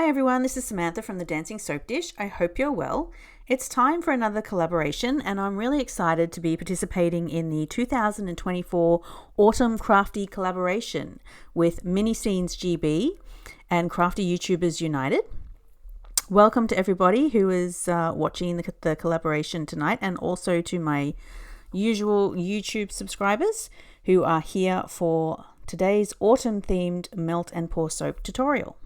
Hi everyone, this is Samantha from the Dancing Soap Dish. I hope you're well. It's time for another collaboration and I'm really excited to be participating in the 2024 Autumn Crafty collaboration with Mini Scenes GB and Crafty YouTubers United. Welcome to everybody who is watching the collaboration tonight, and also to my usual YouTube subscribers who are here for today's autumn themed melt and pour soap tutorial.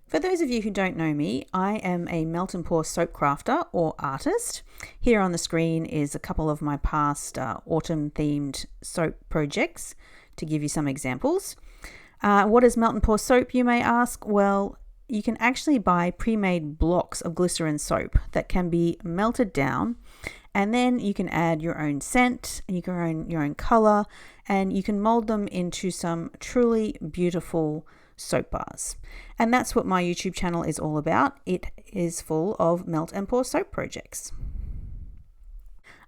For those of you who don't know me, I am a melt and pour soap crafter or artist. Here on the screen is a couple of my past autumn themed soap projects to give you some examples. What is melt and pour soap, you may ask? Well, you can actually buy pre-made blocks of glycerin soap that can be melted down, and then you can add your own scent and your own color, and you can mold them into some truly beautiful soap bars. And that's what my YouTube channel is all about. It is full of melt and pour soap projects.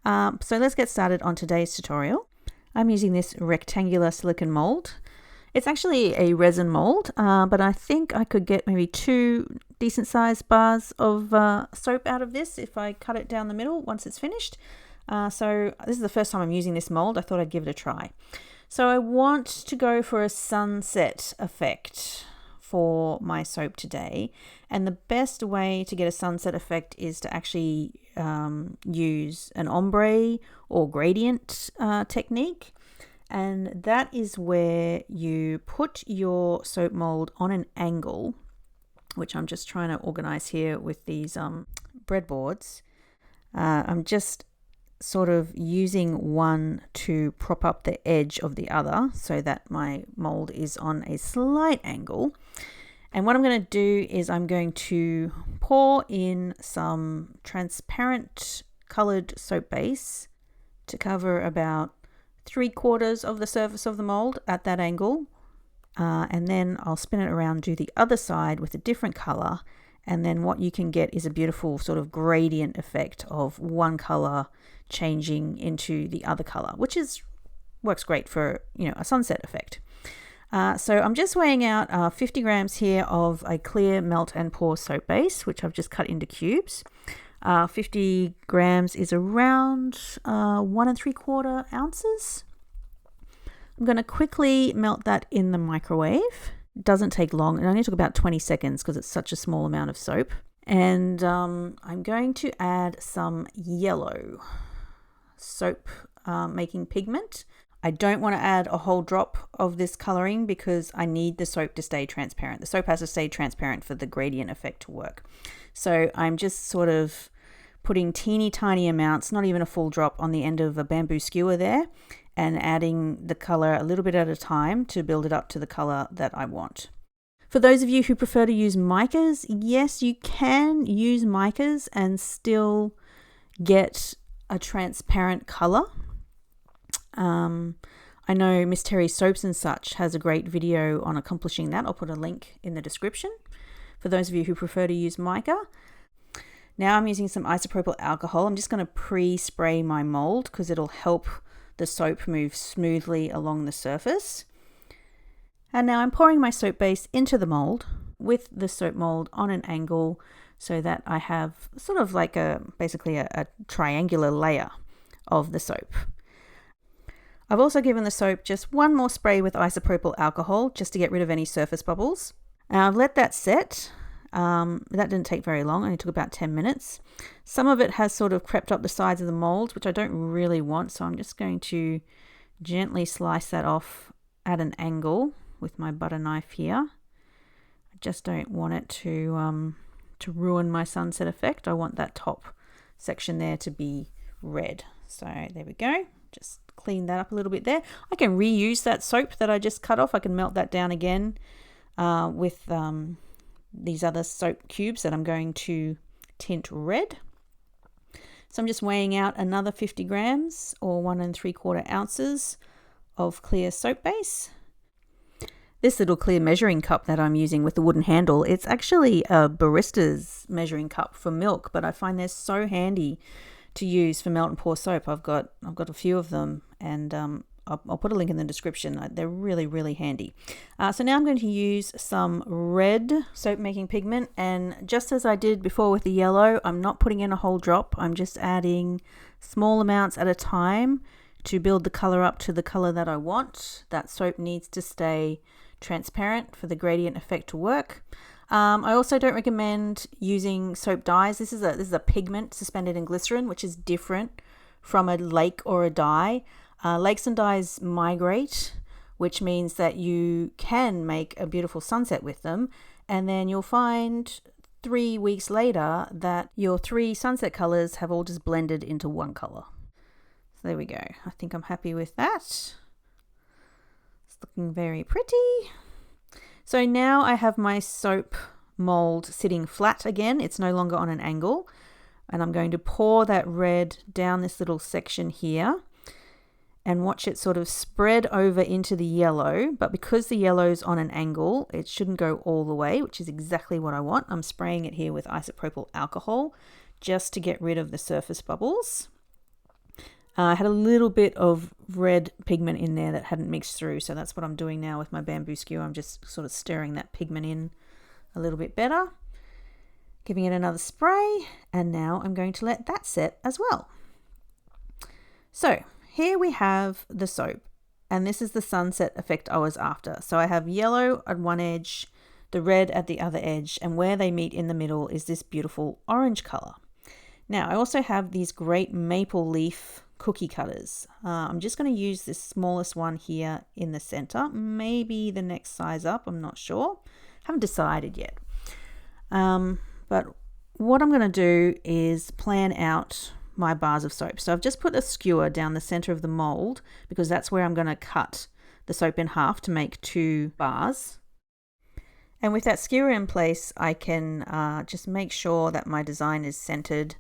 So let's get started on today's tutorial. I'm using this rectangular silicone mold. It's actually a resin mold, but I think I could get maybe 2 decent sized bars of soap out of this if I cut it down the middle once it's finished. So this is the first time I'm using this mold. I thought I'd give it a try. So I want to go for a sunset effect for my soap today, and the best way to get a sunset effect is to actually use an ombre or gradient technique, and that is where you put your soap mold on an angle, which I'm just trying to organize here with these breadboards. I'm just sort of using one to prop up the edge of the other so that my mold is on a slight angle. And what I'm going to do is I'm going to pour in some transparent colored soap base to cover about 3/4 of the surface of the mold at that angle. And then I'll spin it around, do the other side with a different color. And then what you can get is a beautiful sort of gradient effect of one color changing into the other color, which works great for, a sunset effect. So I'm just weighing out 50 grams here of a clear melt and pour soap base, which I've just cut into cubes. 50 grams is around 1 3/4 ounces. I'm going to quickly melt that in the microwave. It doesn't take long. It only took about 20 seconds because it's such a small amount of soap. And I'm going to add some yellow soap making pigment. I don't want to add a whole drop of this coloring because I need the soap to stay transparent. The soap has to stay transparent for the gradient effect to work. So I'm just sort of putting teeny tiny amounts, not even a full drop, on the end of a bamboo skewer there, and adding the color a little bit at a time to build it up to the color that I want. For those of you who prefer to use micas, yes, you can use micas and still get a transparent color. I know Miss Terry Soaps and Such has a great video on accomplishing that. I'll put a link in the description for those of you who prefer to use mica. Now I'm using some isopropyl alcohol. I'm just going to pre-spray my mold because it'll help the soap move smoothly along the surface. And now I'm pouring my soap base into the mold with the soap mold on an angle so that I have sort of like basically a triangular layer of the soap. I've also given the soap just one more spray with isopropyl alcohol just to get rid of any surface bubbles. And I've let that set. That didn't take very long, only took about 10 minutes. Some of it has sort of crept up the sides of the mold, which I don't really want, so I'm just going to gently slice that off at an angle with my butter knife here. I just don't want it to ruin my sunset effect. I want that top section there to be red. So there we go. Just clean that up a little bit there. I can reuse that soap that I just cut off. I can melt that down again with these other soap cubes that I'm going to tint red. So I'm just weighing out another 50 grams or 1 3/4 ounces of clear soap base. This little clear measuring cup that I'm using with the wooden handle, it's actually a barista's measuring cup for milk, but I find they're so handy to use for melt and pour soap. I've got a few of them, and I'll put a link in the description. They're really, really handy. So now I'm going to use some red soap making pigment, and just as I did before with the yellow, I'm not putting in a whole drop. I'm just adding small amounts at a time to build the color up to the color that I want. That soap needs to stay transparent for the gradient effect to work. I also don't recommend using soap dyes. This is a pigment suspended in glycerin, which is different from a lake or a dye. Lakes and dyes migrate, which means that you can make a beautiful sunset with them, and then you'll find 3 weeks later that your 3 sunset colors have all just blended into one color. So there we go. I think I'm happy with that. It's looking very pretty. So now I have my soap mold sitting flat again. It's no longer on an angle. And I'm going to pour that red down this little section here and watch it sort of spread over into the yellow. But because the yellow's on an angle, it shouldn't go all the way, which is exactly what I want. I'm spraying it here with isopropyl alcohol just to get rid of the surface bubbles. I had a little bit of red pigment in there that hadn't mixed through, so that's what I'm doing now with my bamboo skewer. I'm just sort of stirring that pigment in a little bit better, giving it another spray, and now I'm going to let that set as well. So here we have the soap, and this is the sunset effect I was after. So I have yellow at one edge, the red at the other edge, and where they meet in the middle is this beautiful orange color. Now I also have these great maple leaf cookie cutters. I'm just going to use this smallest one here in the center, maybe the next size up, I'm not sure, haven't decided yet. But what I'm going to do is plan out my bars of soap. So I've just put a skewer down the center of the mold because that's where I'm going to cut the soap in half to make 2 bars. And with that skewer in place, I can just make sure that my design is centered.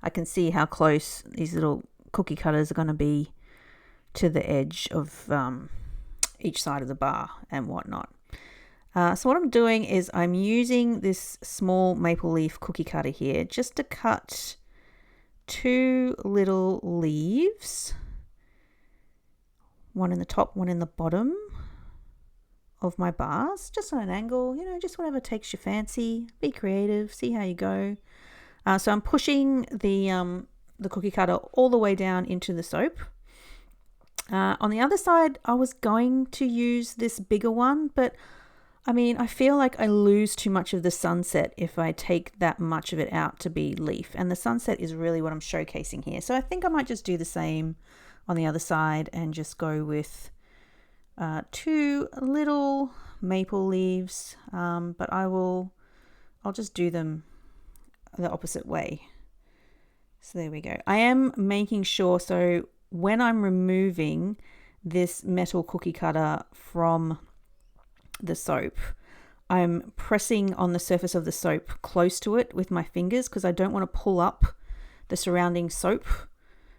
I can see how close these little cookie cutters are going to be to the edge of each side of the bar and whatnot. So what I'm doing is I'm using this small maple leaf cookie cutter here just to cut 2 little leaves, one in the top, one in the bottom of my bars, just on an angle, you know, just whatever takes your fancy. Be creative, see how you go. So I'm pushing the cookie cutter all the way down into the soap. On the other side, I was going to use this bigger one, but I mean, I feel like I lose too much of the sunset if I take that much of it out to be leaf. And the sunset is really what I'm showcasing here. So I think I might just do the same on the other side and just go with 2 little maple leaves. But I'll just do them the opposite way. So there we go. I am making sure, so when I'm removing this metal cookie cutter from the soap, I'm pressing on the surface of the soap close to it with my fingers because I don't want to pull up the surrounding soap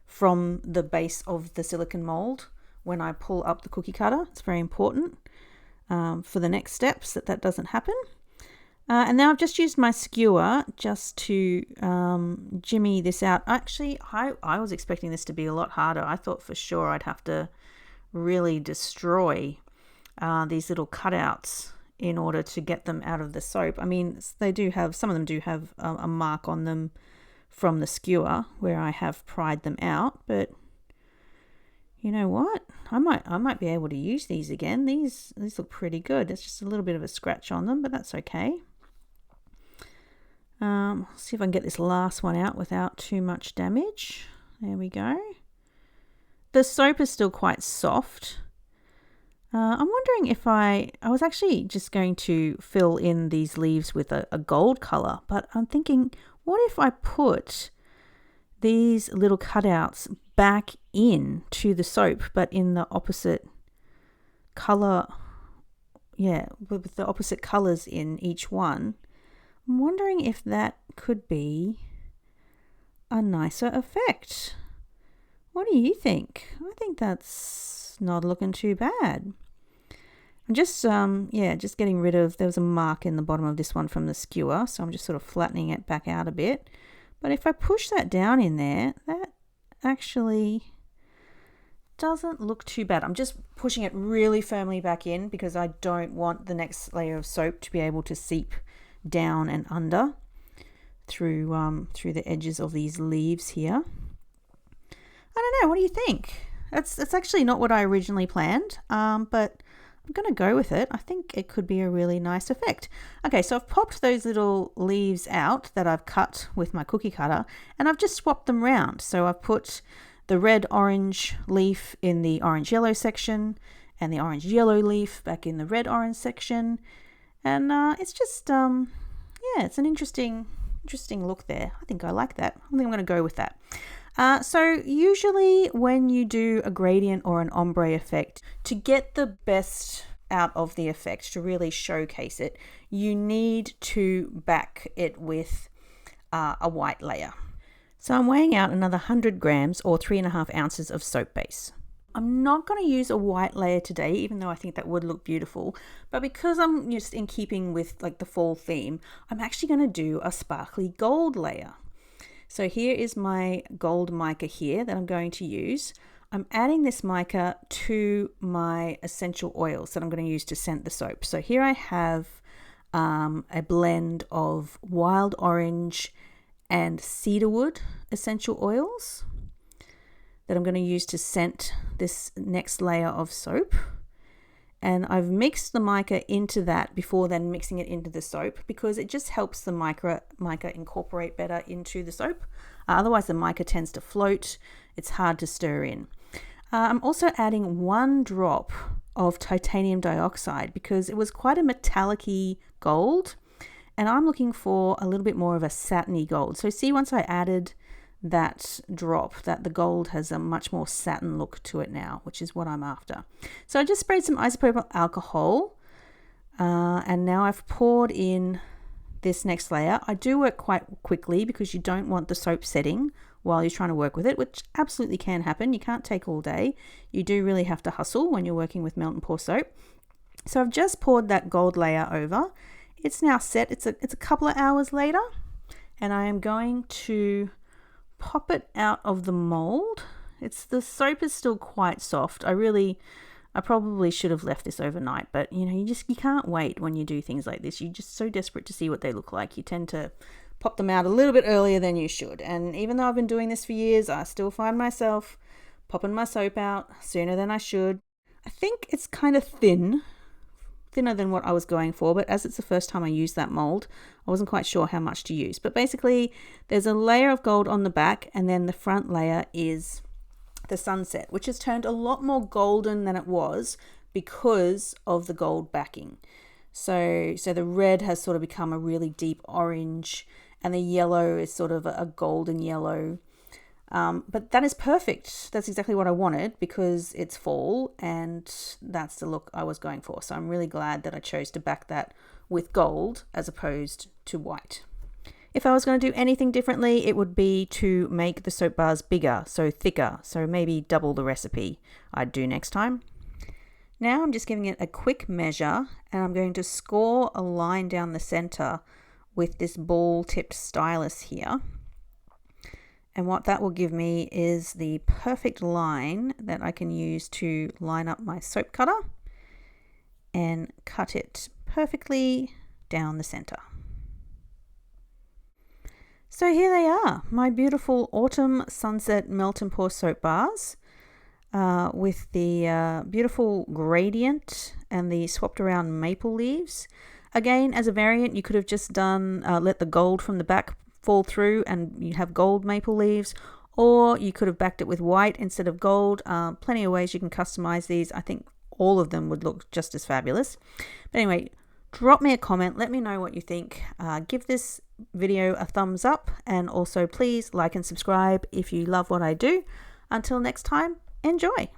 from the base of the silicone mold when I pull up the cookie cutter. It's very important for the next steps that doesn't happen. And now I've just used my skewer just to jimmy this out. Actually, I was expecting this to be a lot harder. I thought for sure I'd have to really destroy these little cutouts in order to get them out of the soap. I mean, they do have, some of them do have a mark on them from the skewer where I have pried them out, but you know what? I might be able to use these again. These look pretty good. There's just a little bit of a scratch on them, but that's okay. See if I can get this last one out without too much damage. There we go. The soap is still quite soft. I'm wondering if I was actually just going to fill in these leaves with a gold color, but I'm thinking, what if I put these little cutouts back in to the soap, but in the opposite color, with the opposite colors in each one? I'm wondering if that could be a nicer effect. What do you think? I think that's not looking too bad. I'm just just getting rid of, there was a mark in the bottom of this one from the skewer, so I'm just sort of flattening it back out a bit. But if I push that down in there, that actually doesn't look too bad. I'm just pushing it really firmly back in because I don't want the next layer of soap to be able to seep down and under through the edges of these leaves here. I don't know, what do you think? That's actually not what I originally planned, but I'm going to go with it. I think it could be a really nice effect. Okay, so I've popped those little leaves out that I've cut with my cookie cutter, and I've just swapped them round. So I've put the red-orange leaf in the orange-yellow section, and the orange-yellow leaf back in the red-orange section. And it's just, yeah, it's an interesting look there. I think I like that. I think I'm going to go with that. So usually when you do a gradient or an ombre effect, to get the best out of the effect, to really showcase it, you need to back it with a white layer. So I'm weighing out another 100 grams or 3.5 ounces of soap base. I'm not going to use a white layer today, even though I think that would look beautiful. But because I'm just in keeping with like the fall theme, I'm actually going to do a sparkly gold layer. So here is my gold mica here that I'm going to use. I'm adding this mica to my essential oils that I'm going to use to scent the soap. So here I have a blend of wild orange and cedarwood essential oils that I'm going to use to scent this next layer of soap. And I've mixed the mica into that before then mixing it into the soap because it just helps the mica incorporate better into the soap. Otherwise the mica tends to float. It's hard to stir in. I'm also adding 1 drop of titanium dioxide because it was quite a metallic-y gold and I'm looking for a little bit more of a satiny gold. So see, once I added that drop, that the gold has a much more satin look to it now, which is what I'm after. So I just sprayed some isopropyl alcohol and now I've poured in this next layer. I do work quite quickly because you don't want the soap setting while you're trying to work with it, which absolutely can happen. You can't take all day. You do really have to hustle when you're working with melt and pour soap. So I've just poured that gold layer over. It's now set. It's a couple of hours later and I am going to pop it out of the mold. The soap is still quite soft. I probably should have left this overnight, but you know, you can't wait when you do things like this. You're just so desperate to see what they look like. You tend to pop them out a little bit earlier than you should. And even though I've been doing this for years, I still find myself popping my soap out sooner than I should. I think it's kind of thinner than what I was going for, but as it's the first time I used that mold, I wasn't quite sure how much to use. But basically there's a layer of gold on the back and then the front layer is the sunset, which has turned a lot more golden than it was because of the gold backing. So the red has sort of become a really deep orange and the yellow is sort of a golden yellow. But that is perfect. That's exactly what I wanted because it's fall and that's the look I was going for. So I'm really glad that I chose to back that with gold as opposed to white. If I was going to do anything differently, it would be to make the soap bars bigger, so thicker, so maybe double the recipe I'd do next time. Now I'm just giving it a quick measure and I'm going to score a line down the center with this ball-tipped stylus here. And what that will give me is the perfect line that I can use to line up my soap cutter and cut it perfectly down the center. So here they are, my beautiful autumn sunset melt and pour soap bars with the beautiful gradient and the swapped around maple leaves. Again, as a variant, you could have just done let the gold from the back fall through and you have gold maple leaves, or you could have backed it with white instead of gold. Plenty of ways you can customize these. I think all of them would look just as fabulous. But anyway, drop me a comment, let me know what you think. Give this video a thumbs up and also please like and subscribe if you love what I do. Until next time, enjoy.